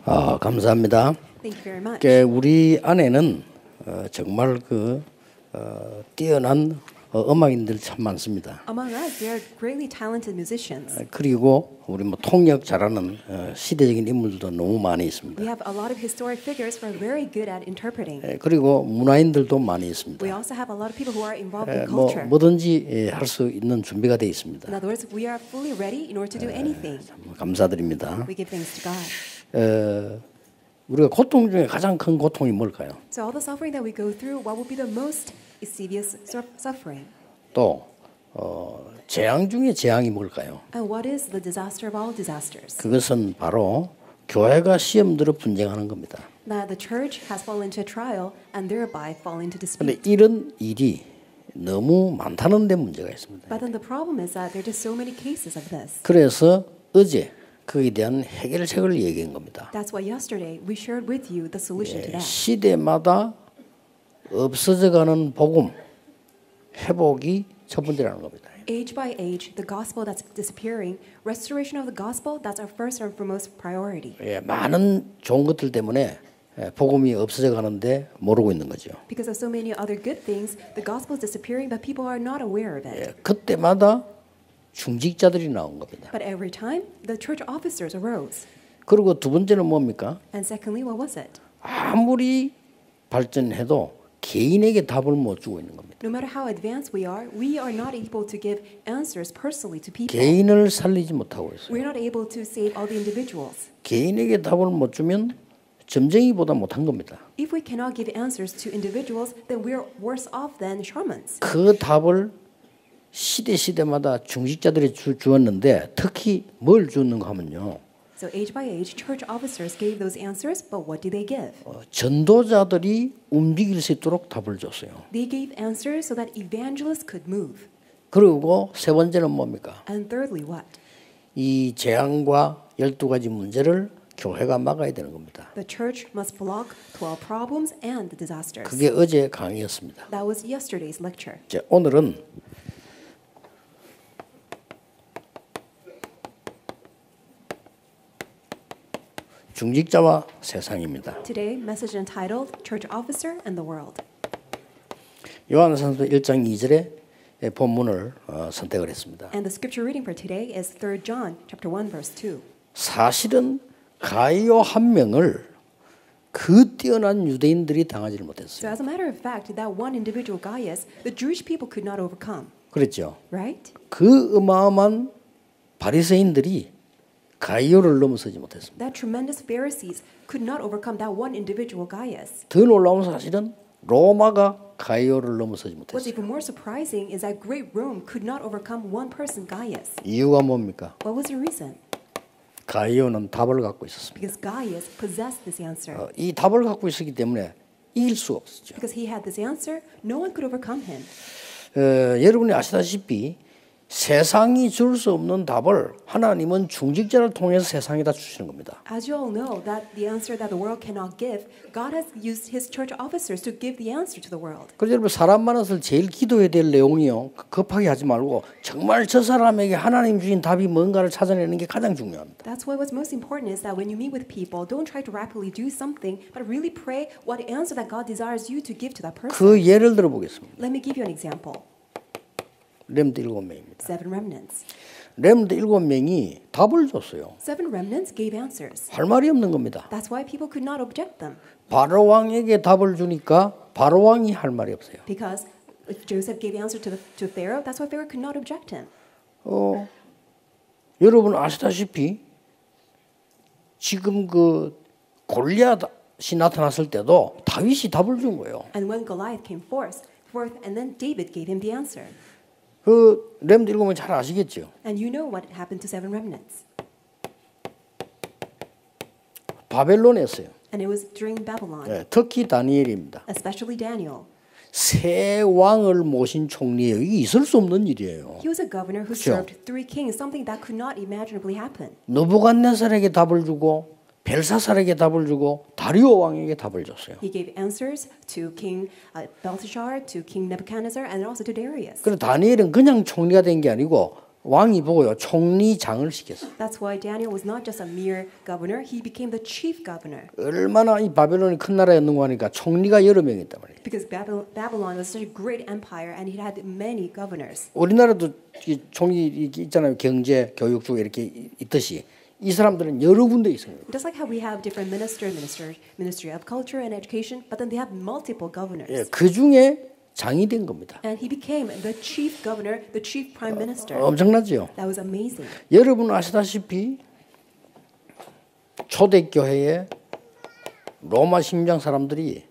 감사합니다. Thank you very much. 우리 안에는 정말 뛰어난 음악인들 참 많습니다. Among us, there are greatly talented musicians. 그리고 우리 통역 잘하는 시대적인 인물들도 너무 많이 있습니다. We have a lot of historic figures who are very good at interpreting. 그리고 문화인들도 많이 있습니다. We also have a lot of people who are involved in culture. 뭐든지 할 수 있는 준비가 되어 있습니다. In other words, we are fully ready in order to do anything. 감사드립니다. We give thanks to God. 우리가 고통 중에 가장 큰 고통이 뭘까요? So all the suffering that we go through, what will be the most serious suffering? 또 재앙 중에 재앙이 뭘까요? And what is the disaster of all disasters? 그것은 바로 교회가 시험들어 분쟁하는 겁니다. That the church has fallen into a trial and thereby fallen into 그런데 dispute. 이런 일이 너무 많다는 데 문제가 있습니다. But then the problem is that there are just so many cases of this. 그래서 어제 그에 대한 해결책을 얘기한 겁니다. That's why yesterday we shared with you the solution to that. 시대마다 없어져가는 복음 회복이 첫 번째라는 겁니다. Age by age, the gospel that's disappearing, restoration of the gospel, that's our first and foremost priority. 많은 좋은 것들 때문에 복음이 없어져 가는데 모르고 있는 거죠. Because of so many other good things, the gospel is disappearing, but people are not aware of it. 그때마다 중직자들이 나온 겁니다. But every time, the church officers arose. 그리고 두 번째는 뭡니까? And secondly, what was it? 아무리 발전해도 개인에게 답을 못 주고 있는 겁니다. No matter how advanced we are not able to give answers personally to people. 개인을 살리지 못하고 있어요. We're not able to save all the individuals. 개인에게 답을 못 주면 점쟁이보다 못한 겁니다. If we cannot give answers to individuals, then we're worse off than shamans. 그 답을 시대마다 중직자들이 주었는데 특히 뭘 주는가 하면요. So age by age, church officers gave those answers, but what did they give? 전도자들이 움직일 수 있도록 답을 줬어요. They gave answers so that evangelists could move. 그리고 세 번째는 뭡니까? And thirdly, what? 이 재앙과 12가지 문제를 교회가 막아야 되는 겁니다. The church must block 12 problems and the disasters. 그게 어제 강의였습니다. That was yesterday's lecture. 오늘은 중직자와 세상입니다. Today, message entitled Church Officer and the World. 요한서서 1장 2절에 본문을 선택을 했습니다. And the scripture reading for today is 3 John chapter 1 verse 2. 사실은 가이오 한 명을 그 뛰어난 유대인들이 당하지 So 못했어요. as a matter of fact, that one individual Gaius, the Jewish people could not overcome, 그랬죠. right? 그 어마어마한 바리새인들이 가이오를 넘어서지 못했습니다. That tremendous Pharisees could not overcome that one individual Gaius. 더 놀라운 사실은 로마가 가이오를 넘어서지 What's 못했어요. even more surprising is that great Rome could not overcome one person, Gaius. 이유가 뭡니까? What was the reason? 가이오는 답을 갖고 있었습니다. Because Gaius possessed this answer. 이 답을 갖고 있었기 때문에 이길 수가 없었죠. Because he had this answer, no one could overcome him. 여러분이 아시다시피 세상이 줄 수 없는 답을 하나님은 중직자를 통해서 세상에다 주시는 겁니다. As you all know, that the answer that the world cannot give, God has used His church officers to give the answer to the world. 그래서 여러분 사람 만나서 제일 기도해야 될 내용이요. 급하게 하지 말고 정말 저 사람에게 하나님 주신 답이 뭔가를 찾아내는 게 가장 중요합니다. That's why what's most important is that when you meet with people, don't try to rapidly do something, but really pray what answer that God desires you to give to that person. 그 예를 들어 보겠습니다. Let me give you an example. 렘드 7명입니다. 7 remnants. 렘드 7명이 답을 줬어요. 7 remnants gave answers. 할 말이 없는 겁니다. That's why people could not object them. 바로 왕에게 답을 주니까 바로 왕이 할 말이 없어요. Because if Joseph gave answer to Pharaoh, that's why Pharaoh could not object him. 여러분 아시다시피 지금 그 골리앗이 나타났을 때도 다윗이 답을 준 거예요. And when Goliath came forth, and then David gave him the answer. 그 렘드 7명 잘 아시겠죠? And you know what happened to 7 remnants. 바벨론에서요. And it was during Babylon, 특히 다니엘입니다. especially Daniel. 새 왕을 모신 총리예요. 이게 있을 수 없는 일이에요. He was a governor who served 3 kings, something that could not imaginably happen. 느부갓네살에게 답을 주고 벨사살에게 답을 주고 다리오 왕에게 답을 줬어요. He gave answers to King Belshazzar, to King Nebuchadnezzar, and also to Darius. 그래서 다니엘은 그냥 총리가 된 게 아니고 왕이 보고요 총리장을 시켰어요. That's why Daniel was not just a mere governor, he became the chief governor. 얼마나 이 바벨론이 큰 나라였는가 하니까 총리가 여러 명 있단 말이에요. Because Babylon was such a great empire and it had many governors. 우리나라도 총리 있잖아요. 경제, 교육 쪽에 이렇게 있듯이 이 사람들은 여러 군데 있어요. Just like how we have different ministry of culture and education, but then they have multiple governors. 예, 그 중에 장이 된 겁니다. And he became the chief governor, the chief prime minister. 엄청나죠? That was amazing. 여러분 아시다시피 초대교회에 로마 신장 사람들이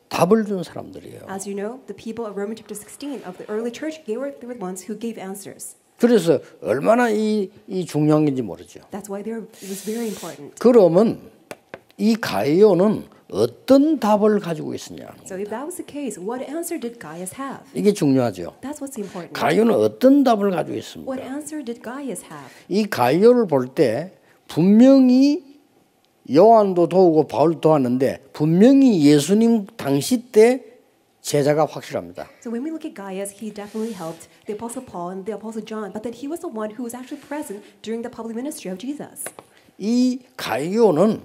답을 준 사람들이에요. As you know, the people of Roman chapter 16 of the early church, they were the ones who gave answers. 그래서 얼마나 이 중요한 건지 모르죠. That's why it was very important. 그러면 이 가이오는 어떤 답을 가지고 있었냐? So if that was the case, what answer did Gaius have? 이게 중요하죠. That's what's important. 가이오는 어떤 답을 가지고 있습니까? What answer did Gaius have? 이 가이오를 볼 때 분명히 요한도 도우고 바울도 도왔는데 분명히 예수님 당시 때 제자가 확실합니다. So when we look at Gaius, he definitely helped the Apostle Paul and the Apostle John, but then he was the one who was actually present during the public ministry of Jesus. 이 가이오는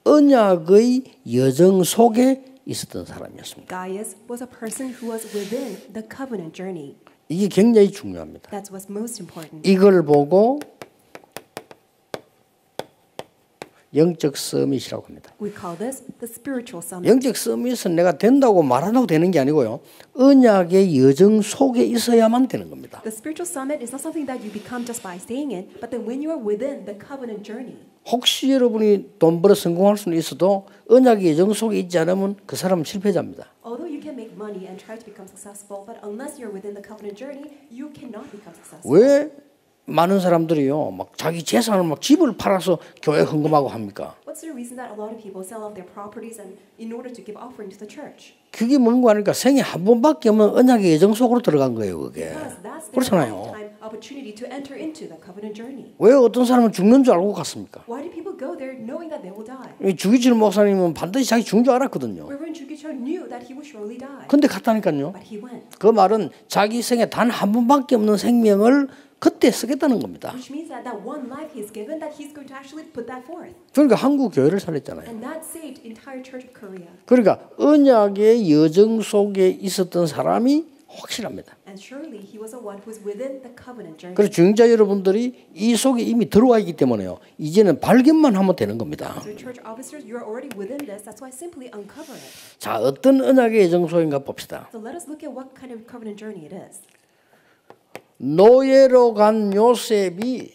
언약의 여정 속에 있었던 사람이었습니다. Gaius was a person who was within the covenant journey. 이게 굉장히 중요합니다. That's what's most important. 이걸 보고 영적 서밋이라고 합니다. We call this the spiritual summit. 영적 서밋은 내가 된다고 말한다고 되는 게 아니고요. 언약의 여정 속에 있어야만 되는 겁니다. The spiritual summit is not something that you become just by staying in, but then when you are within the covenant journey. 혹시 여러분이 돈 벌어 성공할 수는 있어도 언약의 여정 속에 있지 않으면 그 사람은 실패자입니다. Although you can make money and try to become successful, but unless you're within the covenant journey, you cannot become successful. 왜 많은 사람들이요, 막 자기 재산을 막 집을 팔아서 교회 헌금하고 합니까? What's the reason that a lot of people sell off their properties and in order to give offering to the church? 그게 뭔가 하니까 생애 한 번밖에 없는 언약의 여정 속으로 들어간 거예요, 그게. Because that's their 그렇잖아요. lifetime opportunity to enter into the covenant journey. 왜 어떤 사람은 죽는 줄 알고 갔습니까? Why do people go there knowing that they will die? 주기철 목사님은 반드시 자기 죽는 줄 알았거든요. Reverend Jukicho knew that he would surely die, 근데 갔다니까요. but he went. 그 말은 자기 생에 단 한 번밖에 없는 생명을 그때 쓰겠다는 겁니다. Which means that that one life he's given, that he's going to actually put that forth. 그러니까 한국 교회를 살렸잖아요. And that saved entire Church of Korea. 그러니까 언약의 여정 속에 있었던 사람이 확실합니다. And surely he was the one who was within the covenant journey. 그래서 중자 여러분들이 이 속에 이미 들어와 있기 때문에요. 이제는 발견만 하면 되는 겁니다. So church officers, you're already within this. That's why simply uncover it. 자, 어떤 언약의 여정 속인가 봅시다. So let us look at what kind of covenant journey it is. 노예로 간 요셉이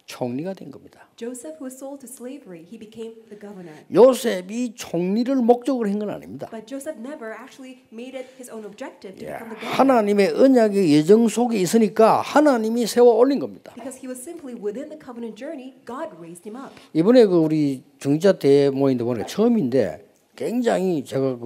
총리가 된 겁니다. Joseph, who was sold to slavery, he became the governor. 요셉이 총리를 목적으로 한 건 아닙니다. But Joseph never actually made it his own objective to become the governor. 하나님의 언약의 여정 속에 있으니까 하나님이 세워 올린 겁니다. Because he was simply within the covenant journey, God raised him up. 이번에 그 우리 중자 대모임도 보니까 처음인데 굉장히 제가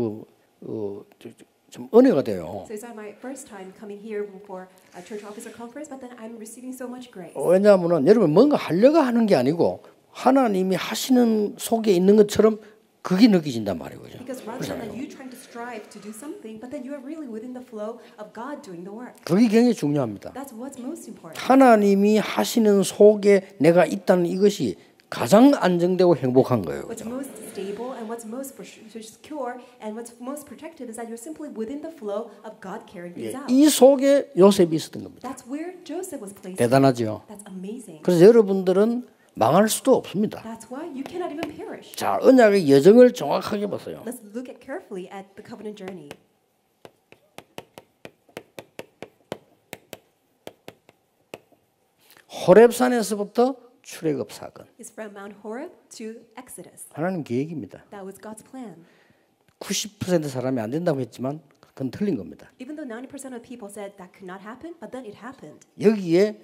좀 은혜가 돼요. So it's not my first time coming here for a church officer conference, but then I'm receiving so much grace. 왜냐하면 여러분 뭔가 하려고 하는 게 아니고 하나님이 하시는 속에 있는 것처럼 그게 느껴진단 말이에요. Because rather than you trying to strive to do something, but then you are really within the flow of God doing the work. 그게 굉장히 중요합니다. That's what's most important. 하나님이 하시는 속에 내가 있다는 이것이 가장 안정되고 행복한 거예요. What's most stable and what's most secure and what's most protected is that you're simply within the flow of God carrying things out. 이 속에 요셉이 있었던 겁니다. That's where Joseph was placed. 대단하죠. That's amazing. 그래서 여러분들은 망할 수도 없습니다. That's why you cannot even perish. 자, 언약의 여정을 정확하게 보세요. Let's look at carefully at the covenant journey. 호렙산에서부터 출애굽 사건. It's from Mount Horeb to Exodus. 하나님 계획입니다. That was God's plan. 90% 사람이 안 된다고 했지만 그건 틀린 겁니다. Even though 90% of people said that could not happen, but then it happened. 여기에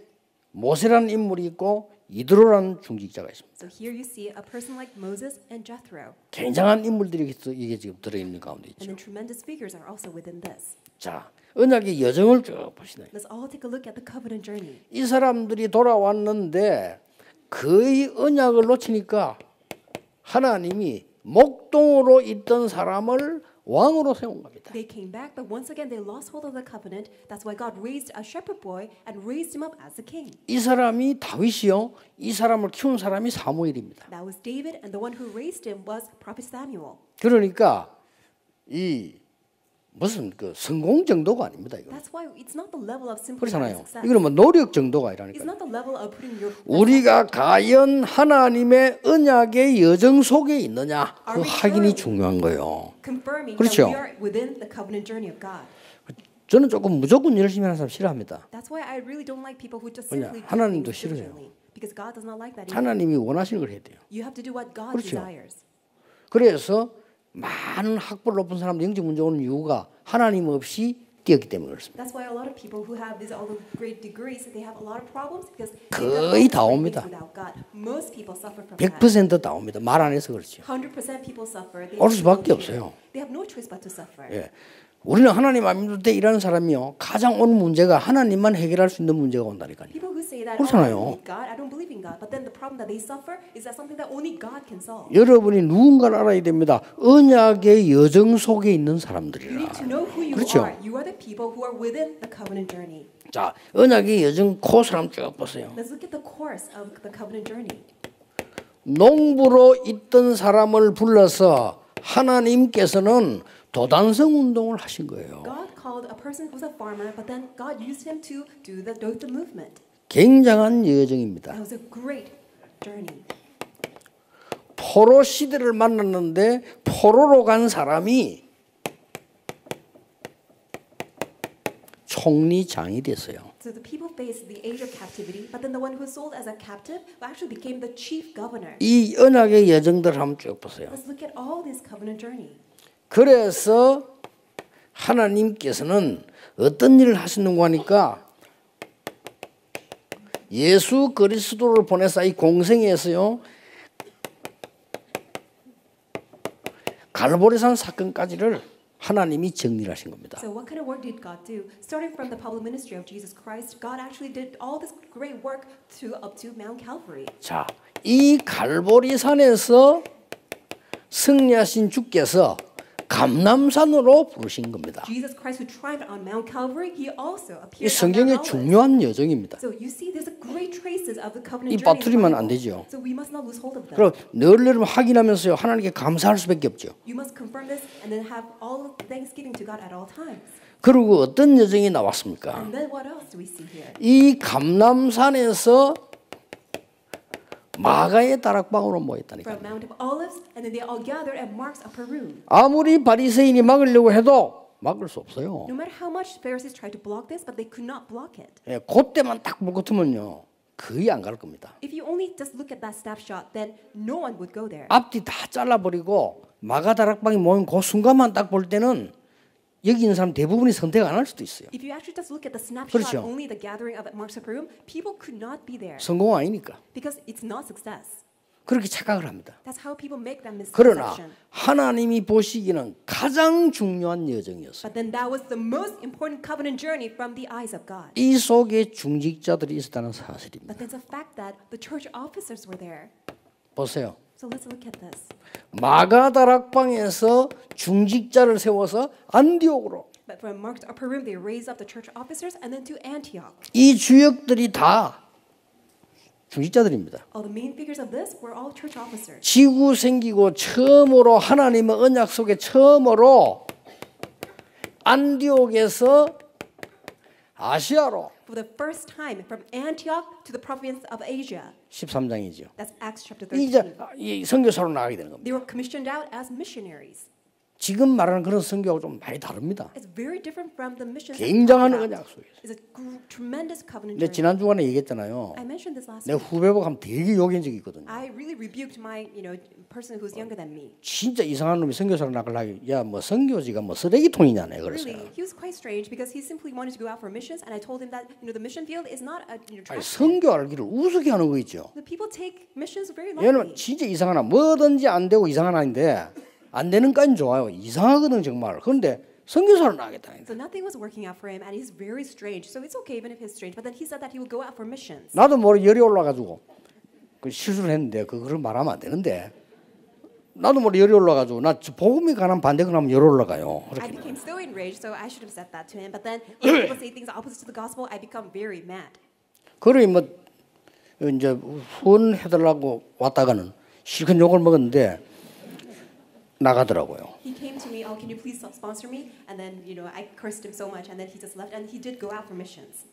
모세라는 인물이 있고 이드로라는 중직자가 있습니다. So here you see a person like Moses and Jethro. 굉장한 인물들이 이게 지금 들어있는 가운데 And 있죠. then tremendous figures are also within this. 자, 언약의 여정을 쭉 보시나요? Let's all take a look at the covenant journey. 이 사람들이 돌아왔는데 거의 언약을 놓치니까 하나님이 목동으로 있던 사람을 왕으로 세운 겁니다. They came back, but once again they lost hold of the covenant. That's why God raised a shepherd boy and raised him up as a king. 이 사람이 다윗이요. 이 사람을 키운 사람이 사무엘입니다. That was David, and the one who raised him was Prophet Samuel. 그러니까 이 무슨 그 성공 정도가 아닙니다. 이거. That's why it's not the level of simple 그렇잖아요. success. 이거는 뭐 노력 정도가 It's 아니라니까. not the level of putting your 우리가 과연 하나님의 언약의 여정 속에 있느냐 그 확인이 중요한 거예요. confirming 그렇죠. that we are within the covenant journey of God. 저는 조금 무조건 열심히 하는 사람 싫어합니다. That's why I really don't like people who just 왜냐? simply do 하나님도 things 싫어해요. diligently. Because God does not like that. either. 하나님이 원하시는 걸 해야 돼요. You have to do what God 그렇죠. desires. 그래서 많은 학벌 높은 사람들 영적 문제 오는 이유가 하나님 없이 뛰었기 때문에 그렇습니다. That's why a lot of people who have these all the great degrees, they have a lot of problems because 거의 다 옵니다. without God. Most people suffer from 100% 다 옵니다. 말 안 해서 그렇죠. that. 100% people suffer. They 올 have 수밖에 no 없어요. They have no choice but to suffer. 예. 우리는 하나님 안 믿을 때 일하는 사람이요. 가장 오는 문제가 하나님만 해결할 수 있는 문제가 온다니까요. People who say that 그렇잖아요. I don't believe God, I don't believe in God, but then the problem that they suffer is that something that only God can solve. 여러분이 누군가를 알아야 됩니다. 언약의 여정 속에 있는 You 사람들이라. need to know who you 그렇죠. are. You are the people who are within the covenant journey. 자, 언약의 여정 코스를 한번 쭉 보세요. Let's look at the course of the covenant journey. 농부로 있던 사람을 불러서 하나님께서는 도단성 운동을 하신 거예요. God called a person who was a farmer, but then God used him to do the Dothan movement. 굉장한 여정입니다. That was a great journey. 포로 시대를 만났는데 포로로 간 사람이 총리장이 됐어요. So the people faced the age of captivity, but then the one who was sold as a captive actually became the chief governor. 이 언약의 여정들 한번 쭉 보세요. Let's look at all this covenant journey. 그래서 하나님께서는 어떤 일을 하시는가 하니까 예수 그리스도를 보내서 이 공생에서요 갈보리산 사건까지를 하나님이 정리를 하신 겁니다. So what kind of work did God do? Starting from the public ministry of Jesus Christ, God actually did all this great work up to Mount Calvary. 자, 이 갈보리산에서 승리하신 주께서 감람산으로 부르신 겁니다. Jesus Christ who triumphed on Mount Calvary, he also 이 appeared on 성경의 Mount Olives. 중요한 여정입니다. So you see there's a great traces of the covenant 이 journey. in the 빠뜨리면 안 Bible. 되죠. So we must not lose hold of them. 그럼 늘 확인하면서요 하나님께 감사할 수밖에 없죠. You must confirm this and then have all thanksgiving to God at all times. 그리고 어떤 여정이 나왔습니까? And then what else do we see here? 이 감람산에서 마가의 다락방으로 모였다니까. From Mount of Olives, and then they all gathered at Mark's upper room. 아무리 바리새인이 막으려고 해도 막을 수 없어요. No matter how much Pharisees tried to block this, but they could not block it. 예, 그때만 딱 볼 같으면요 거의 안 갈 겁니다. If you only just look at that snapshot, then no one would go there. 앞뒤 다 잘라버리고 마가 다락방이 모인 그 순간만 딱 볼 때는 여기 있는 사람 대부분이 선택 안 할 수도 있어요. If you actually just look at the snapshot, 그렇죠. only the gathering of at Mark's upper room, people could not be there 성공 아니니까 because it's not success. 그렇게 착각을 합니다. That's how people make that 그러나 misconception. 하나님이 보시기는 가장 중요한 여정이었어요. But then that was the most important covenant journey from the eyes of God. 이 속에 중직자들이 있었다는 사실입니다. But there's a fact that the church officers were there. 보세요. So let's look at this. 마가 다락방에서 중직자를 세워서 안디옥으로 But from Mark's upper room, they raised up the church officers and then to Antioch. 이 주역들이 다 중직자들입니다. All the main figures of this were all church officers. 지구 생기고 처음으로 하나님의 언약 속에 처음으로 안디옥에서 아시아로 For the first time, from Antioch to the province of Asia. 13장이죠. That's Acts chapter 이제 13. 이 선교사로 나가게 되는 겁니다. They were commissioned out as missionaries. 지금 말하는 그런 선교하고 좀 많이 다릅니다. It's very different from the missions. 굉장한 언약 속에서. It's a tremendous covenant 근데 journey. 지난 주간에 얘기했잖아요. I mentioned this last 내 week. 후배 보고 하면 되게 욕한 적이 있거든요. I really rebuked my, person who's younger than me. 진짜 이상한 놈이 선교사로 나가려고 야뭐 선교지가 뭐 쓰레기통이냐 내 그랬어요. Really, he was quite strange because he simply wanted to go out for missions, and I told him that the mission field is not a 아니, trash. 선교 알기를 우습게 하는 거 있죠. The people take missions very 얘는 lightly. 진짜 이상하나 뭐든지 안 되고 이상한 아인데 안 되는 까진 좋아요. 이상하거든 정말. 그런데 선교사로 나가겠다. So nothing was working out for him, and he's very strange. So it's okay even if he's strange. But then he said that he would go out for missions. 나도 모르게 열이 올라가지고 그 실수를 했는데 그걸 말하면 안 되는데 나도 모르게 열이 올라가지고 나 복음에 관한 반대가 하면 열이 올라가요. I became so enraged, so I should have said that to him. But then, when people say things opposite to the gospel, I become very mad. 그래 뭐 이제 후원해달라고 왔다가는 실컷 욕을 먹었는데 나가더라고요. He came to me, oh, can you please sponsor me? And then, I cursed him so much, and then he just left, and he did go out for missions.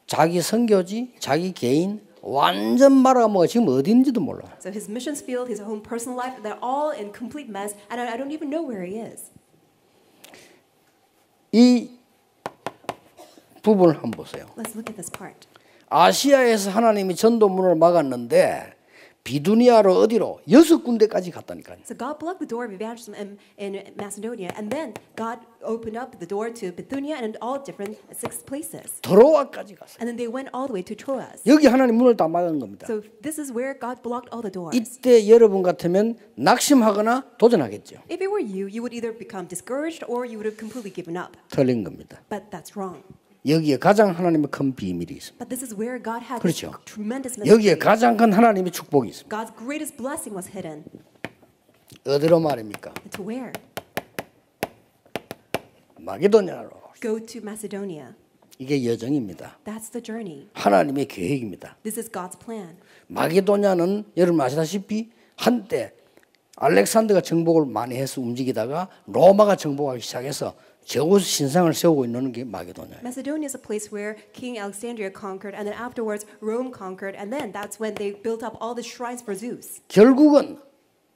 자기 선교지, 자기 개인 완전 말아먹어 지금 어디 있는지도 몰라. So his missions field, his own personal life, they're all in complete mess, and I don't even know where he is. 이 부분을 한번 보세요. Let's look at this part. 아시아에서 하나님이 전도문을 막았는데 비두니아로 어디로 6군데까지 갔다니까요. So God blocked the door of evangelism in Macedonia, and then God opened up the door to Bithynia and all different 6 places. 트로아까지 갔어요. And then they went all the way to Troas. 여기 하나님 문을 다 막은 겁니다. So this is where God blocked all the doors. 이때 여러분 같으면 낙심하거나 도전하겠죠. If it were you, you would either become discouraged or you would have completely given up. 틀린 겁니다. But that's wrong. 여기에 가장 하나님의 큰 비밀이 있습니다. But this is where God had 그렇죠. this tremendous 여기에 mystery. 가장 큰 하나님의 축복이 있습니다. God's greatest blessing was hidden. 어디로 말입니까? To where? 마게도냐로. Go to Macedonia. 이게 여정입니다. That's the journey. 하나님의 계획입니다. This is God's plan. 마게도냐는 여러분 아시다시피 한때 알렉산더가 정복을 많이 해서 움직이다가 로마가 정복하기 시작해서 제우스 신상을 세우고 있는 게 마게도냐예요. Macedonia is a place where King Alexandria conquered, and then afterwards Rome conquered, and then that's when they built up all the shrines for Zeus. 결국은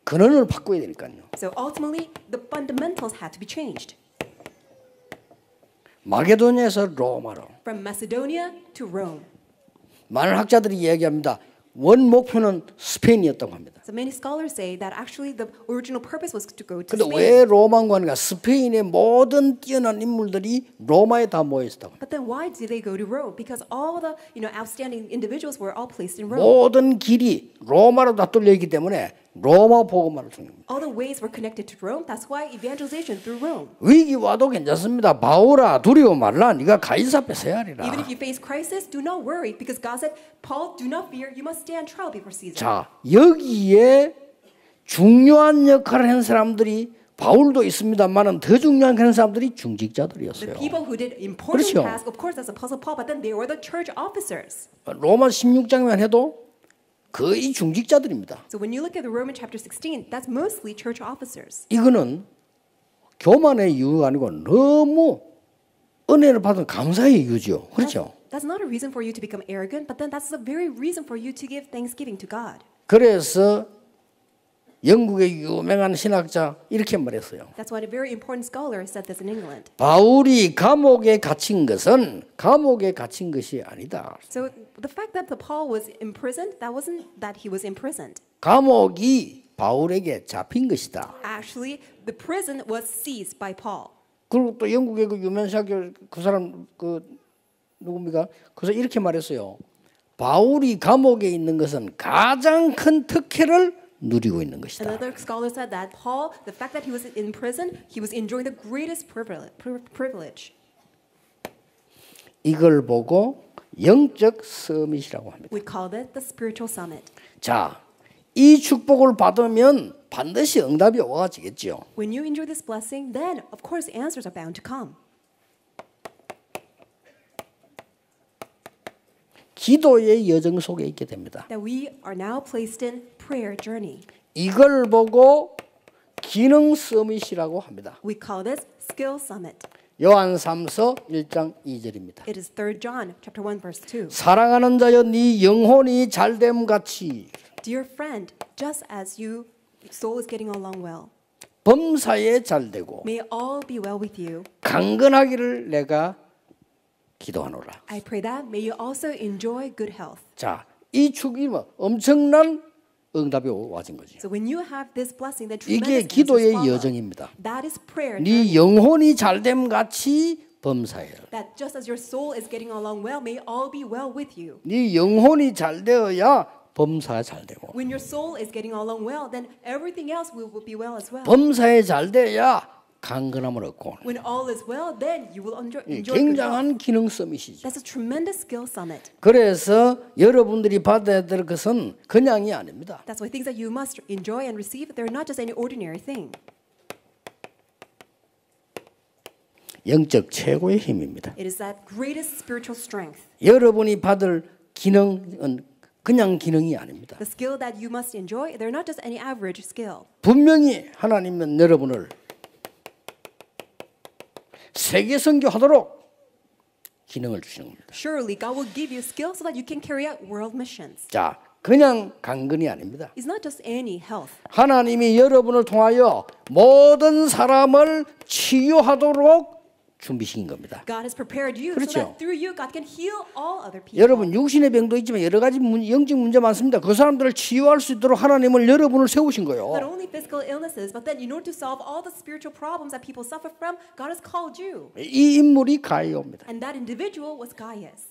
근원을 바꿔야 되니까요. So ultimately, the fundamentals had to be changed. 마게도냐에서 로마로. From Macedonia to Rome. 많은 학자들이 이야기합니다. 원 목표는 스페인이었다고 합니다. So many scholars say that actually the original purpose was to go to 근데 Spain. 왜 로마인 가니까 스페인의 모든 뛰어난 인물들이 로마에 다 모여 있었다고 합니다. But then why did they go to Rome? Because all the outstanding individuals were all placed in Rome. 모든 길이 로마로 다 뚫려 있기 때문에 로마 복음만을 주는 겁니다. All the ways were connected to Rome. That's why evangelization through Rome. 위기 와도 괜찮습니다. 바울아 두려워 말라. 네가 가이사 앞에 서야 하리라. Even if you face crisis, do not worry, because God said, Paul, do not fear. You must stand trial before Caesar. 자, 여기에 중요한 역할을 한 사람들이 바울도 있습니다만은 더 중요한 한 사람들이 중직자들이었어요. The people who did important 그렇죠. tasks, of course, that's Apostle Paul, but then they were the church officers. 로마 16장만 해도 거의 중직자들입니다. So when you look at the Roman chapter 16, that's mostly church officers. 이거는 교만의 이유가 아니고 너무 은혜를 받은 감사의 이유죠. 그렇죠? That's not a reason for you to become arrogant, but then that's the very reason for you to give thanksgiving to God. 그래서 영국의 유명한 신학자 이렇게 말했어요. That's why a very important scholar said this in England. 바울이 감옥에 갇힌 것은 감옥에 갇힌 것이 아니다. So the fact that Paul was imprisoned, that wasn't that he was imprisoned. 감옥이 바울에게 잡힌 것이다. Actually, the prison was seized by Paul. 그리고 또 영국의 그 유명한 신학자 그 사람 그 누굽니까? 그래서 이렇게 말했어요. 바울이 감옥에 있는 것은 가장 큰 특혜를 누리고 있는 것이다. Another scholar said that Paul, the fact that he was in prison, he was enjoying the greatest privilege. 이걸 보고 영적 서밋이라고 합니다. We called it the spiritual summit. 자, 이 축복을 받으면 반드시 응답이 와지겠죠. When you enjoy this blessing, then of course answers are bound to come. 기도의 여정 속에 있게 됩니다. That we are now placed in prayer journey. 이걸 보고 기능 서밋이라고 합니다. We call this skill summit. 요한 3서 1장 2절입니다. It is 3 John chapter 1 verse 2. 사랑하는 자여 네 영혼이 잘됨 같이 Dear friend, just as your soul is getting along well, 범사에 잘되고 may all be well with you. 강건하기를 내가 기도하노라. I pray that may you also enjoy good health. 자, 이 축이면 엄청난 응답이 와진 거지. So when you have this blessing, then 이게 tremendous answers 기도의 follow. 여정입니다. That is prayer. 네 영혼이 잘됨 같이 범사에. That just as your soul is getting along well, may all be well with you. 네 영혼이 잘 되어야 범사에 잘 되고. When your soul is getting along well, then everything else will be well as well. 범사에 잘 돼야 강건함을 얻고 오는 When all is well, then you will enjoy 이 good health. 굉장한 기능 서밋이죠. That's a tremendous skill summit. 그래서 여러분들이 받아야 될 것은 그냥이 아닙니다. That's why things that you must enjoy and receive, they're not just any ordinary thing. 영적 최고의 힘입니다. It is that greatest spiritual strength. 여러분이 받을 기능은 그냥 기능이 아닙니다. The skill that you must enjoy, they're not just any average skill. 분명히 하나님은 여러분을 세계 선교하도록 기능을 주시는 겁니다. Surely God will give you skill so that you can carry out world missions. 자, 그냥 강건이 아닙니다. It's not just any health. 하나님이 여러분을 통하여 모든 사람을 치유하도록 준비시킨 겁니다. God has prepared you 그렇죠. so that through you God can heal all other people. 여러분 육신의 병도 있지만 여러 가지 영적 문제 많습니다. 그 사람들을 치유할 수 있도록 하나님은 여러분을 세우신 Not 거예요. only physical illnesses, but then in order to solve all the spiritual problems that people suffer from, God has called you. 이 인물이 가이오입니다. And that individual was Gaius.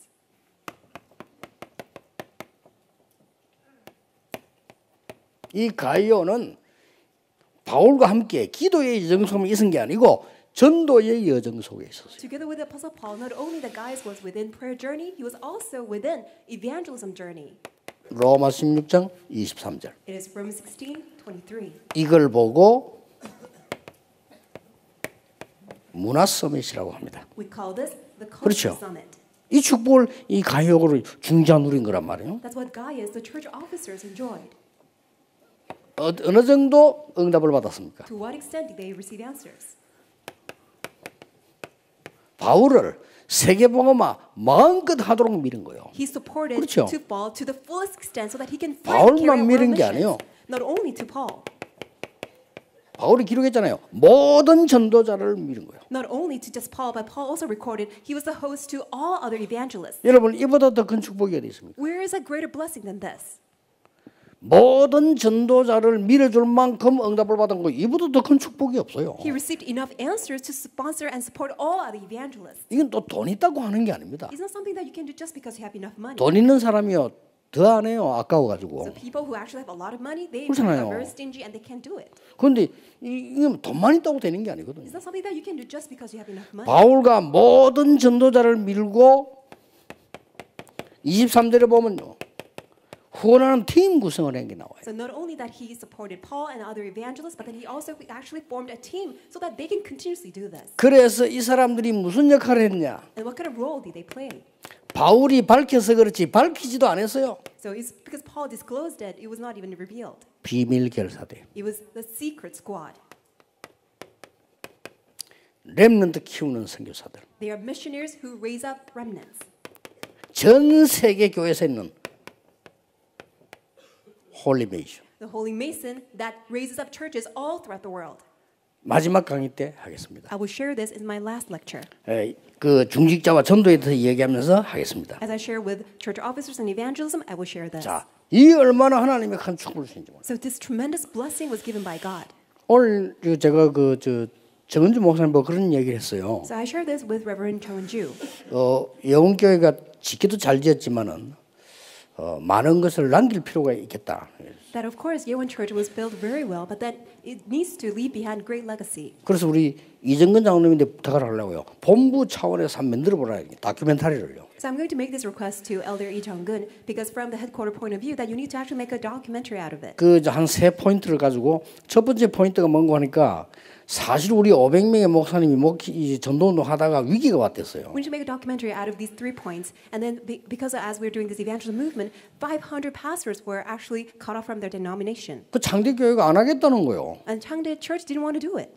이 가이오는 바울과 함께 기도의 여정 속에 있은 게 아니고 전도의 여정 속에 있었어요. Together with the Apostle Paul, not only that Gaius was within prayer journey, he was also within evangelism journey. 로마 16장 23절. It is Romans 16:23. 이걸 보고 문화 서밋이라고 합니다. We call this the culture 그렇죠. summit. 이 축복을 이 가이오로 중자 누린 거란 말이에요. That's what Gaius, the church officers, enjoyed. 어느 정도 응답을 받았습니까? To what extent did they receive answers? 바울을 세계복음화 마음껏 하도록 밀은 거예요. He supported 그렇죠. to Paul to the fullest extent so that he can carry out 바울만 밀은 world 게 missions. 아니에요. Not only to Paul, 바울이 기록했잖아요. 모든 전도자를 밀은 거예요. not only to just Paul, but Paul also recorded he was the host to all other evangelists. 여러분 이보다 더 큰 축복이 어디 있습니까? Where is a greater blessing than this? 모든 전도자를 밀어줄 만큼 응답을 받은 거 이보다 더 큰 축복이 없어요. He received enough answers to sponsor and support all other evangelists. 이건 또 돈 있다고 하는 게 아닙니다. It's not something that you can do just because you have enough money. 돈 있는 사람이요 더 안 해요. 아까워가지고. So people who actually have a lot of money, they 그렇잖아요. are very stingy and they can't do it. 그런데 이건 돈만 있다고 되는 게 아니거든요. It's not something that you can do just because you have enough money. 바울과 모든 전도자를 밀고 23절에 보면요. 후원하는 팀 구성을 한 게 나와요. So not only that he supported Paul and other evangelists, but then he also actually formed a team so that they can continuously do this. 그래서 이 사람들이 무슨 역할을 했냐? And what kind of role did they play? 바울이 밝혀서 그렇지 밝히지도 않았어요. So it's because Paul disclosed it, it was not even revealed. 비밀 결사대. It was the secret squad. 렘넌트 키우는 선교사들. They are missionaries who raise up remnants. 전 세계 교회에서 있는 홀리메이션. The Holy Mason that raises up churches all throughout the world. 마지막 강의 때 하겠습니다. I will share this in my last lecture. 그 중직자와 전도에 대해서 얘기하면서 하겠습니다. As I share with church officers and evangelism, I will share this. 자, 이 얼마나 하나님의 큰 축복을 주신지 몰라요. So this tremendous blessing was given by God. 오늘 제가 정은주 목사님 그런 얘기를 했어요. So I share this with Reverend Cho Eun-ju. 예원교회가 짓기도 잘 지었지만은 많은 것을 남길 필요가 있겠다. That of course Yeowon Church was built very well, but that it needs to leave behind great legacy. 그래서 우리 이정근 장로님한테 부탁을 하려고요. 본부 차원에서 한번 만들어 보라 다큐멘터리를요. So I'm going to make this request to Elder Lee Jung-gun because from the headquarter point of view that you need to actually make a documentary out of it. 한 세 포인트를 가지고 첫 번째 포인트가 뭔고 하니까 사실 우리 500명의 목사님이 전도운동 하다가 위기가 왔댔어요. We need to make a documentary out of these 3 points, and then because as we're doing this evangelism movement, 500 pastors were actually cut off from their denomination. 그 창대교회가 안 하겠다는 거예요. And Changde Church didn't want to do it.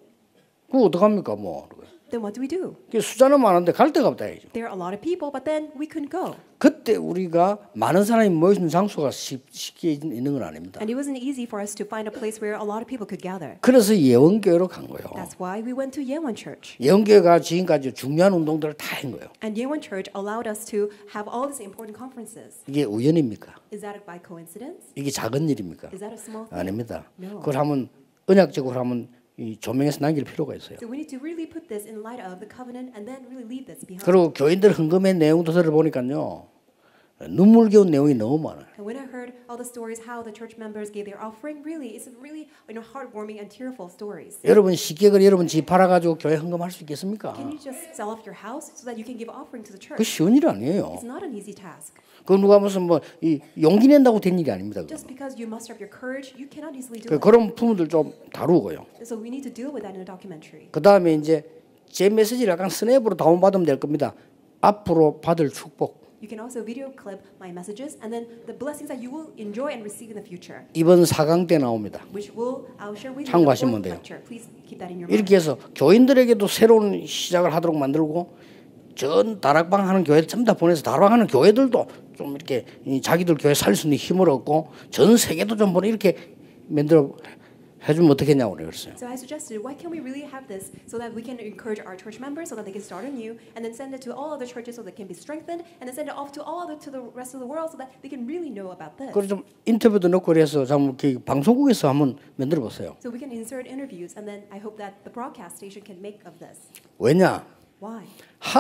그거 어떡합니까 뭐. Then what do we do? 숫자는 많은데 갈 데가 없다 이죠. There are a lot of people, but then we couldn't go. 그때 우리가 많은 사람이 모이는 장소가 쉽게 있는 건 아닙니다. And it wasn't easy for us to find a place where a lot of people could gather. 그래서 예원교회로 간 거예요. That's why we went to Yeowon Church. 예원교회가 지금까지 중요한 운동들을 다 한 거예요. And Yeowon Church allowed us to have all these important conferences. 이게 우연입니까? Is that by coincidence? 이게 작은 일입니까? Is that a small thing? 아닙니다. No. 그걸 하면 언약적으로 하면 이 조명에서 남길 필요가 있어요. So we need to really put this in light of the covenant and then really leave this behind. 그리고 교인들 헌금의 내용도 들어보니까요. 눈물겨운 내용이 너무 많아요. And when I heard all the stories how the church members gave their offering, really, it's really heartwarming and tearful stories. 여러분 쉽게 그래 여러분 집 팔아가지고 교회 헌금할 수 있겠습니까? Can you just sell off your house so that you can give offering to the 그 church? 쉬운 일 아니에요. It's not an easy task. 그 누가 무슨 뭐 이 용기 낸다고 된 일이 아닙니다. Just because you muster up your courage, you cannot easily do 그 it. 그런 부분들 좀 다루고요. So we need to deal with that in a documentary. 그 다음에 이제 제 메시지를 약간 스냅으로 다운받으면 될 겁니다. 앞으로 받을 축복. You can also video clip my messages and then the blessings that you will enjoy and receive in the future, 이번 4강 때 나옵니다. which I'll share with you in the 참고하시면 fourth 돼요. lecture. Please keep that in your mind. 이렇게 해서 교인들에게도 새로운 시작을 하도록 만들고 전 다락방 하는 교회 전부 다 보내서 다락방 하는 교회들도 좀 이렇게 자기들 교회 살 수 있는 힘을 얻고 전 세계도 좀 보내 이렇게 만들어 해주면 어떻겠냐고 그랬어요. So I suggested, why can't we really have this so that we can encourage our church members so that they can start anew, and then send it to all other churches so they can be strengthened, and then send it off to the rest of the world so that they can really know about this. 그래서 좀 인터뷰도 넣고 그래서 좀 방송국에서 한번 만들어 보세요. So we can insert interviews, and then I hope that the broadcast station can make of this. 왜냐? Why?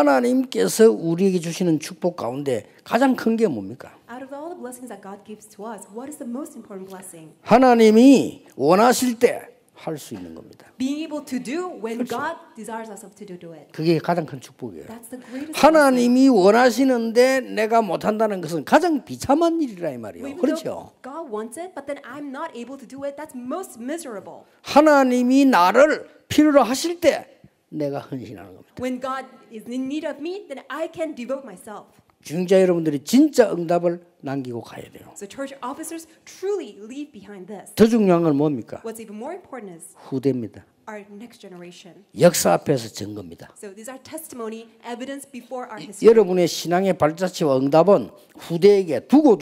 하나님께서 우리에게 주시는 축복 가운데 가장 큰 게 뭡니까? Out of all the blessings that God gives to us, what is the most important blessing? 하나님이 원하실 때 할 수 있는 겁니다. Being able to do when God desires us to do it. 그게 가장 큰 축복이에요. That's the greatest blessing. 하나님이 원하시는데 내가 못한다는 것은 가장 비참한 일이라 이 말이에요. Even 그렇죠? though God wants it, but then I'm not able to do it. That's most miserable. 하나님이 나를 필요로 하실 때 내가 헌신하는 겁니다. When God is in need of me, then I can devote myself. 중자 여러분들이 진짜 응답을 남기고 가야 돼요. So church officers truly leave behind this. 더 중요한 건 뭡니까? What's even more important is 후대입니다. our next generation. 역사 앞에서 증거입니다. So these are testimony, evidence before our history. 여러분의 신앙의 발자취와 응답은 후대에게 두고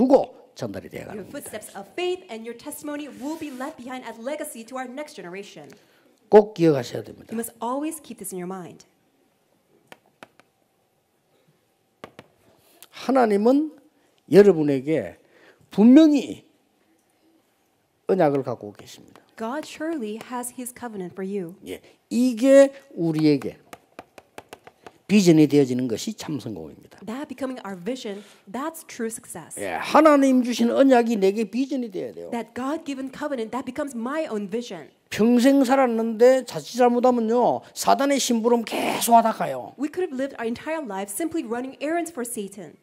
전달이 되어 가는 Your 겁니다. footsteps of faith and your testimony will be left behind as legacy to our next generation. 꼭 기억하셔야 됩니다. You must always keep this in your mind. 하나님은 여러분에게 분명히 언약을 갖고 계십니다. God surely has His covenant for you. 예, 이게 우리에게 비전이 되어지는 것이 참 성공입니다. That becoming our vision, that's true success. 예, 하나님 주신 언약이 내게 비전이 되어야 돼요. That God-given covenant, that becomes my own vision. 평생 살았는데 자칫 잘못하면요 사단의 심부름 계속 하다 가요. We could have lived our entire life simply running errands for Satan.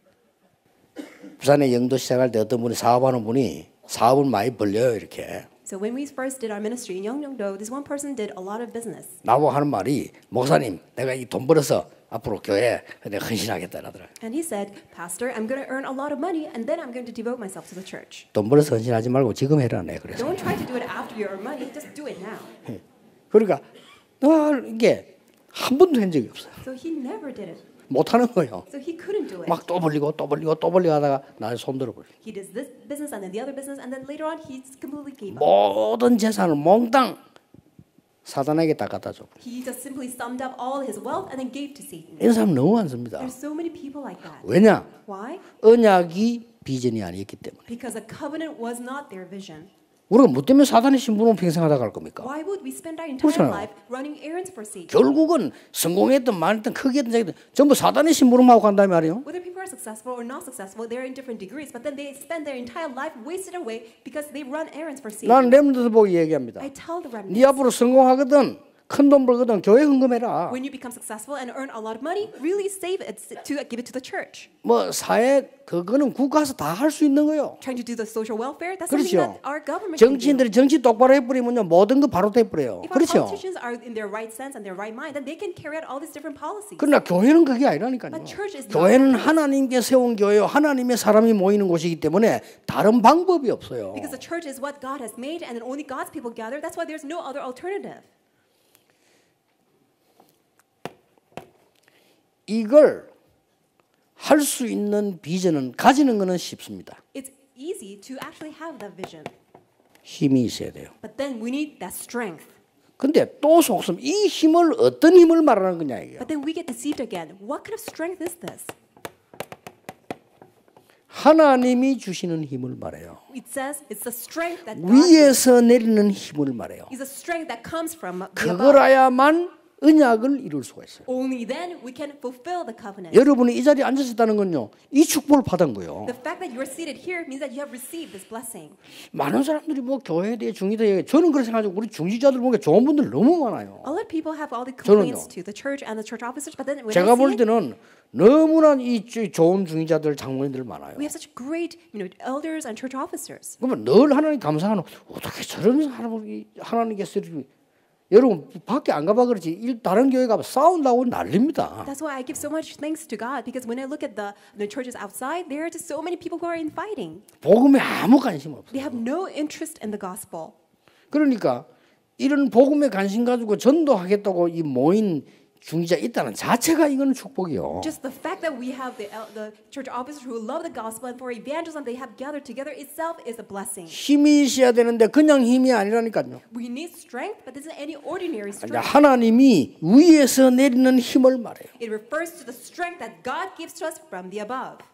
부산에 영도 시작할 때 어떤 분이 사업하는 분이 사업을 많이 벌려요 이렇게. So when we first did our ministry in Yeongnyongdo, this one person did a lot of business. 나보고 하는 말이 목사님 내가 이 돈 벌어서 앞으로 교회에 내가 헌신하겠다 하더라. And he said, Pastor, I'm going to earn a lot of money and then I'm going to devote myself to the church. 돈 벌어서 헌신하지 말고 지금 해라 내 그래서. Don't try to do it after you earn money, just do it now. 그러니까 이게 한 번도 한 적이 없어요. So he never did it. 못 하는 거예요. So he couldn't do it. 막 또 벌리고 하다가 나를 손들어 버려. He does this business and then the other business and then later on he completely gave up. 모든 재산을 몽땅 사단에게 다 갖다 줘. He just simply summed up all his wealth and then gave to Satan. 이런 사람 너무 많습니다. There's so many people like that. 왜냐? Why? 언약이 비전이 아니었기 때문에. Because the covenant was not their vision. 우리가 뭐 때문에 사단의 심부름 평생 하다 갈 겁니까? Why would we spend our entire 그렇잖아요. life running errands for Satan? 결국은 성공했든 말했든 크게 했든 작게 했든 전부 사단의 심부름하고 간다는 말이에요. Whether people are successful or not successful, they're in different degrees, but then they spend their entire life wasted away because they run errands for Satan. 난 렘넌트 보고 얘기합니다. I tell the remnants, 네 앞으로 성공하거든 큰 돈 벌거든 교회 헌금해라. when you become successful and earn a lot of money, really save it to give it to the church. 뭐 사회 그거는 국가에서 다 할 수 있는 거예요. Trying to do the social welfare, that's something 그렇죠. that our government can do. 정치인들이 정치 똑바로 해버리면요 모든 거 바로 돼버려요. If our 그렇죠. politicians are in their right sense and their right mind, then they can carry out all these different policies. 그러나 교회는 그게 아니라니까요. But church is not 교회는 하나님께 세운 교회요. 하나님의 사람이 모이는 곳이기 때문에 다른 방법이 없어요. Because the church is what God has made and then only God's people gather. That's why there's no other alternative. 이걸 할 수 있는 비전은 가지는 것은 쉽습니다. It's easy to actually have that vision. 힘이 있어야 돼요. But then we need that strength. 근데 또 속셈 이 힘을 어떤 힘을 말하는 거냐 이게요. But then we get deceived again. What kind of strength is this? 하나님이 주시는 힘을 말해요. It says it's the strength that God gives. 위에서 내리는 힘을 말해요. It's a strength that comes from the above. 그거라야만 언약을 이룰 수가 있어요. Only then we can fulfill the covenant. 여러분이 이 자리에 앉으셨다는 건요, 이 축복을 받은 거예요. The fact that you are seated here means that you have received this blessing. 많은 사람들이 뭐 교회에 대해 중지에 대해 저는 그렇게 생각하고 우리 중지자들 보니까 좋은 분들 너무 많아요. A lot of people have all the 저는요. complaints to the church and the church officers, but then when 제가 I 볼 see it, 때는 너무나 이 좋은 중지자들 장로님들 많아요. we have such great, elders and church officers. 그러면 늘 하나님 감사하는 어떻게 저런 사람이 하나님께서 이렇게 여러분 밖에 안 가봐 그렇지 다른 교회 가면 싸운다고 난립니다. That's why I give so much thanks to God, because when I look at the churches outside, there are just so many people who are infighting. 복음에 아무 관심 없어요. They have no interest in the gospel. 그러니까 이런 복음에 관심 가지고 전도하겠다고 이 모인 중지자 있다는 자체가 이거는 축복이요. Just the fact that we have the church officers who love the gospel and for evangelism they have gathered together itself is a blessing. 힘이 있어야 되는데 그냥 힘이 아니라니까요. We need strength, but this isn't any ordinary 이제 strength. 하나님이 위에서 내리는 힘을 말해요. It refers to the strength that God gives to us from the above.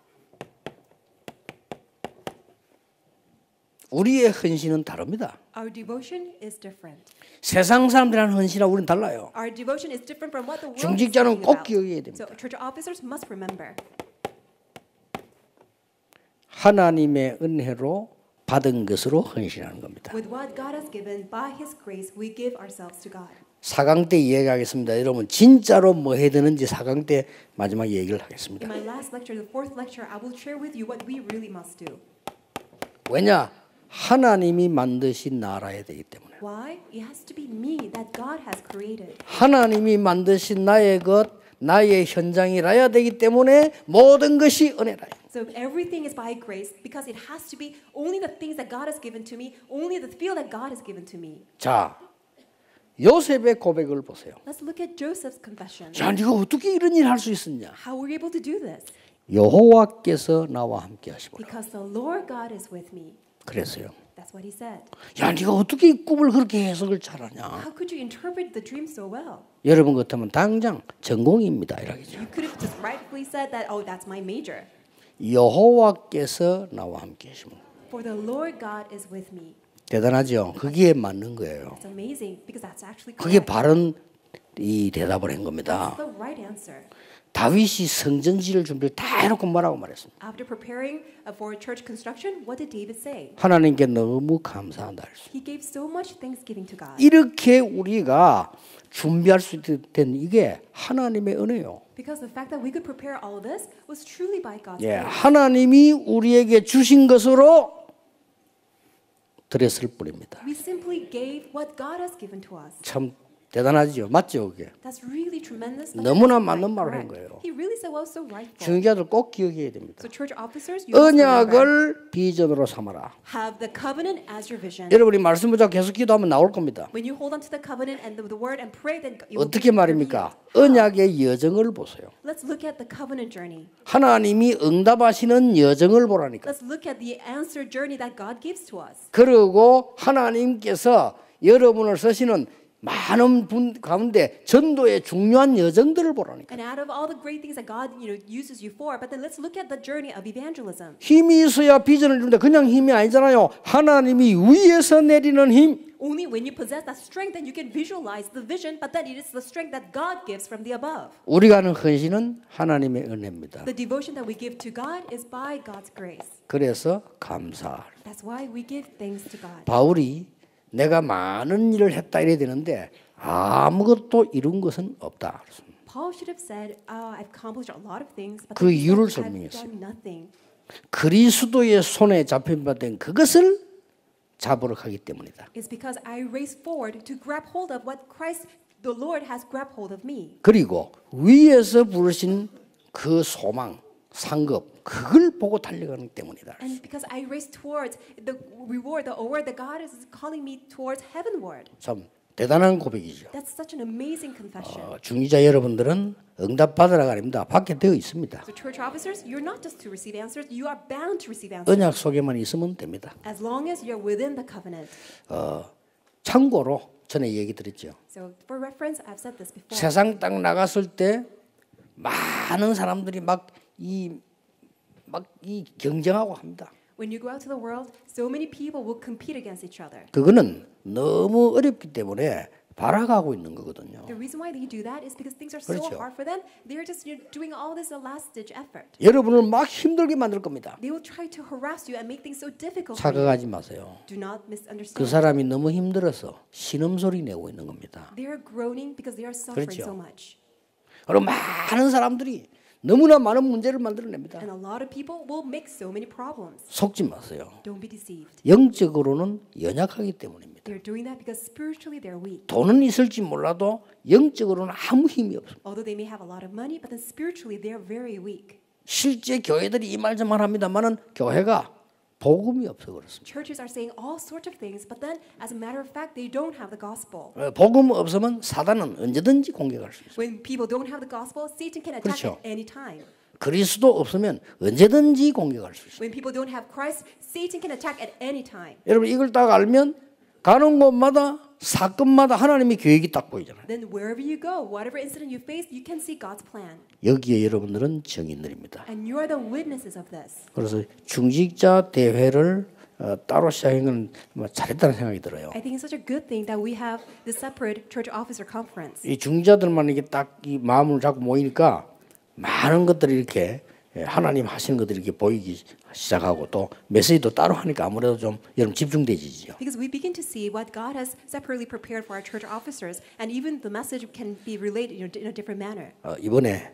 우리의 헌신은 다릅니다. Our devotion is different. 세상 사람들이랑 헌신하고 우리는 달라요. Our devotion is different from what the world is 중직자는 thinking 꼭 about. 기억해야 됩니다. So church officers must remember. 하나님의 은혜로 받은 것으로 헌신하는 겁니다. With what God has given by His grace, we give ourselves to God. 4강 때 이야기하겠습니다. 여러분 진짜로 뭐 해야 되는지 4강 때 마지막 얘기를 하겠습니다. In my last lecture, the fourth lecture, I will share with you what we really must do. 왜냐? 하나님이 만드신 나라에 되기 때문에. Why? It has to be me that God has created. 하나님이 만드신 나의 것, 나의 현장이라야 되기 때문에 모든 것이 은혜라요. So everything is by grace because it has to be only the things that God has given to me, only the field that God has given to me. 자, 요셉의 고백을 보세요. Let's look at Joseph's confession. 자, 네가 어떻게 이런 일을 할 수 있었냐? How were you able to do this? 여호와께서 나와 함께 하시고. Because the Lord God is with me. 그랬어요. That's what he said. 야, 네가 어떻게 이 꿈을 그렇게 해석을 잘하냐? How could you interpret the dream so well? 여러분 같으면 당장 전공입니다. 이라겠죠. You could have just rightfully said that, oh, that's my major. 여호와께서 나와 함께 하시고. For the Lord God is with me. 대단하죠. 그게 맞는 거예요. It's amazing because that's actually 그게 correct. 바른 이 대답을 한 겁니다. That's the right answer. 다윗이 성전 지을 준비를 다 해놓고 뭐라고 말했습니다. After preparing for church construction, what did David say? 하나님께 너무 감사한다. He gave so much thanksgiving to God. 이렇게 우리가 준비할 수 된 이게 하나님의 은혜요. Because the fact that we could prepare all of this was truly by God's 예, grace. 하나님이 우리에게 주신 것으로 드렸을 뿐입니다. We simply gave what God has given to us. 참 대단하죠. 맞죠, 그게? That's really tremendous. 너무나 That's 맞는 right, 말을 한 correct. 거예요. He really said well, so rightful. 중직자들 꼭 기억해야 됩니다. So church officers, you must remember, 언약을 비전으로 삼아라. have the covenant as your vision. 여러분이 말씀 붙잡고 계속 기도하면 나올 겁니다. When you hold on to the covenant and the word and pray, then it will 어떻게 be 말입니까? revealed. 언약의 여정을 보세요. Let's look at the covenant journey. 하나님이 응답하시는 여정을 보라니까. Let's look at the answer journey that God gives to us. 그리고 하나님께서 여러분을 쓰시는 많은 분 가운데 전도의 중요한 여정들을 보라니까. And out of all the great things that God, uses you for, but then let's look at the journey of evangelism. 힘이 있어야 비전을 주는데 그냥 힘이 아니잖아요. 하나님이 위에서 내리는 힘. Only when you possess that strength, then you can visualize the vision, but then it is the strength that God gives from the above. 우리가 하는 헌신은 하나님의 은혜입니다. The devotion that we give to God is by God's grace. 그래서 감사. That's why we give thanks to God. 바울이 내가 많은 일을 했다 이래야 되는데 아무것도 이룬 것은 없다. Paul should have said, I've accomplished a lot of things, but 그 then he 이유를 said, I've 설명했어요. done nothing. 그리스도의 손에 잡힌 그것을 잡으러 가기 때문이다. It's because I race forward to grab hold of what Christ, the Lord, has grabbed hold of me. 그리고 위에서 부르신 그 소망, 상급 그걸 보고 달려가기 때문이다. And because I race towards the reward, the award that God is calling me towards heavenward. 참 대단한 고백이죠. That's such an amazing confession. 중직자 여러분들은 응답 받으라가 아닙니다. 받게 되어 있습니다. So church officers, you're not just to receive answers, you are bound to receive answers. 언약 속에만 있으면 됩니다. As long as you're within the covenant. 참고로 전에 얘기 드렸죠. So for reference, I've said this before. 세상 딱 나갔을 때 많은 사람들이 막 경쟁하고 합니다. When you go out to the world, so many people will compete against each other. 그거는 너무 어렵기 때문에 발악하고 있는 거거든요. The reason why they do that is because things are so 그렇죠. hard for them. They're just doing all this last ditch effort. 여러분을 막 힘들게 만들 겁니다. They will try to harass you and make things so difficult for you. 착각하지 마세요. Do not 그 misunderstand. 사람이 너무 힘들어서 신음소리 내고 있는 겁니다. They are groaning because they are suffering 그렇죠. so much. 그리고 많은 사람들이 너무나 많은 문제를 만들어냅니다. And a lot of people will make so many problems. 속지 마세요. Don't be deceived. 영적으로는 연약하기 때문입니다. They're doing that because spiritually they're weak. 돈은 있을지 몰라도 영적으로는 아무 힘이 없습니다. Although they may have a lot of money, but then spiritually they're very weak. 실제 교회들이 이 말 좀 합니다만은 교회가 복음이 없어 그렇습니다. Churches are saying all sorts of things, but then as a matter of fact, they don't have the gospel. 복음 없으면 사단은 언제든지 공격할 수 있어요. When people don't have the gospel, Satan can attack 그렇죠. at any time. 그리스도 없으면 언제든지 공격할 수 있어요. When people don't have Christ, Satan can attack at any time. 여러분 이걸 딱 알면 가는 곳마다 사건마다 하나님의 계획이 딱 보이잖아요. Then wherever you go, whatever incident you face, you can see God's plan. 여기에 여러분들은 증인들입니다. And you are the witnesses of this. 그래서 중직자 대회를 따로 시작한 건 잘했다는 생각이 들어요. I think it's such a good thing that we have the separate church officer conference. 이 중직자들만 이게 딱 이 마음을 잡고 모이니까 많은 것들이 이렇게 하나님 하시는 것들이 이렇게 보이기 시작하고 또 메시지도 따로 하니까 아무래도 좀 여러분 집중되지죠. Because we begin to see what God has separately prepared for our church officers, and even the message can be relayed in a different manner. 이번에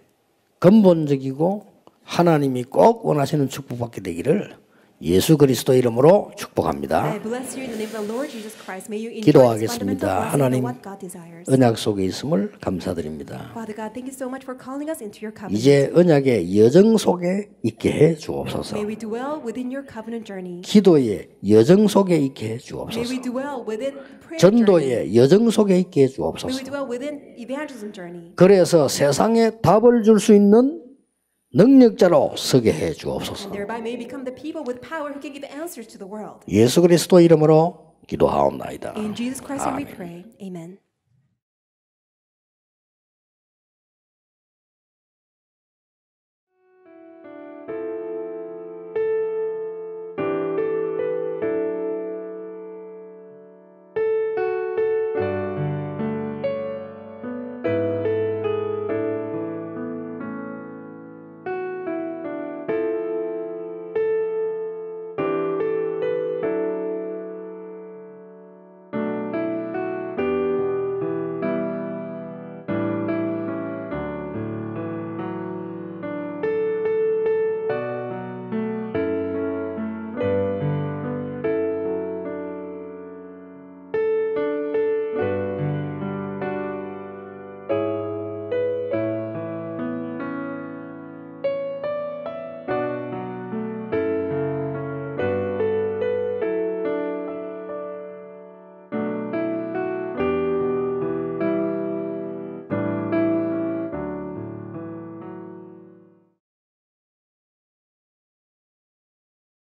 근본적이고 하나님이 꼭 원하시는 축복받게 되기를 예수 그리스도 이름으로 축복합니다. I bless you in the name of the Lord Jesus Christ. May you enjoy this fundamental 기도하겠습니다. blessing 하나님 of what God desires. 언약 속에 있음을 감사드립니다. Father God, thank you so much for calling us into your covenant. 이제 언약의 여정 속에 있게 해 주옵소서. May we dwell within your covenant journey. 기도의 여정 속에 있게 해 May 주옵소서. we dwell within prayer journey. 전도의 여정 속에 있게 해 May we 주옵소서. dwell within evangelism journey. 그래서 세상에 답을 줄 수 있는 능력자로 서게 해 And 주옵소서. thereby may become the people with power who can give answers to the world. 예수 그리스도 이름으로 기도하옵나이다. In Jesus Christ's name we 아멘. pray. Amen.